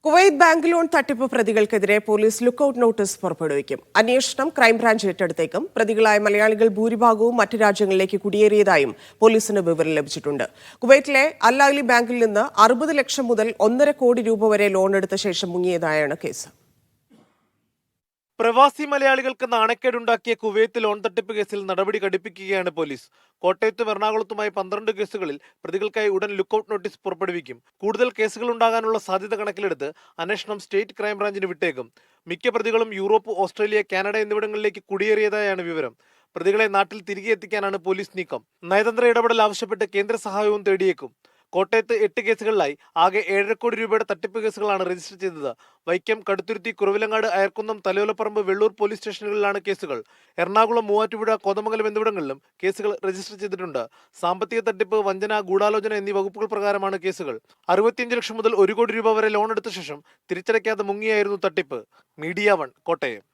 Kuwait bank loan തട്ടിപ്പ് പ്രതികൾക്കെതിരെ police lookout notice പുറപ്പെടുവിക്കും. അന്വേഷണം ക്രൈംബ്രാഞ്ച് ഏറ്റെടുത്തേക്കും. പ്രതികളായ മലയാളികൾ ഭൂരിഭാഗവും മറ്റ് രാജ്യങ്ങളിലേക്ക് കുടിയേറിയതായും പോലീസിന് വിവരം ലഭിച്ചിട്ടുണ്ട്. കുവൈറ്റിലെ അൽ അഹ്ലി ബാങ്കിൽ നിന്ന് 60 ലക്ഷം മുതൽ 1.5 കോടി രൂപ വരെ ലോൺ എടുത്ത ശേഷം മുങ്ങിയതായാണ് കേസ്. പ്രവാസി മലയാളികൾക്ക് നാണക്കേടുണ്ടാക്കിയ കുവൈത്ത് ലോൺ തട്ടിപ്പ് കേസിൽ നടപടി കടുപ്പിക്കുകയാണ് പോലീസ്. കോട്ടയത്തും എറണാകുളത്തുമായി 12 കേസുകളിൽ പ്രതികൾക്കായി ഉടൻ ലുക്കൌട്ട് നോട്ടീസ് പുറപ്പെടുവിക്കും. കൂടുതൽ കേസുകൾ ഉണ്ടാകാനുള്ള സാധ്യത കണക്കിലെടുത്ത് അന്വേഷണം സ്റ്റേറ്റ് ക്രൈംബ്രാഞ്ചിന് വിട്ടേക്കും. മിക്ക പ്രതികളും യൂറോപ്പ്, ഓസ്ട്രേലിയ, കാനഡ എന്നിവിടങ്ങളിലേക്ക് കുടിയേറിയതായാണ് വിവരം. പ്രതികളെ നാട്ടിൽ തിരികെ എത്തിക്കാനാണ് പോലീസ് നീക്കം. നയതന്ത്ര ഇടപെടൽ ആവശ്യപ്പെട്ട് കേന്ദ്ര സഹായവും തേടിയേക്കും. കോട്ടയത്ത് 8 കേസുകളിലായി ആകെ 7.5 കോടി രൂപയുടെ തട്ടിപ്പ് കേസുകളാണ് രജിസ്റ്റർ ചെയ്തത്. വൈക്കം, കടുത്തുരുത്തി, കുറവിലങ്ങാട്, അയർക്കുന്നം, തലയോലപ്പറമ്പ്, വെള്ളൂർ പോലീസ് സ്റ്റേഷനുകളിലാണ് കേസുകൾ. എറണാകുളം, മൂവാറ്റുപുഴ, കോതമംഗലം എന്നിവിടങ്ങളിലും കേസുകൾ രജിസ്റ്റർ ചെയ്തിട്ടുണ്ട്. സാമ്പത്തിക തട്ടിപ്പ്, വഞ്ചന, ഗൂഢാലോചന എന്നീ വകുപ്പുകൾ പ്രകാരമാണ് കേസുകൾ. 65 ലക്ഷം മുതൽ 1 കോടി രൂപ വരെ ലോൺ എടുത്ത ശേഷം തിരിച്ചടയ്ക്കാതെ മുങ്ങിയായിരുന്നു തട്ടിപ്പ്. മീഡിയ 1 കോട്ടയം.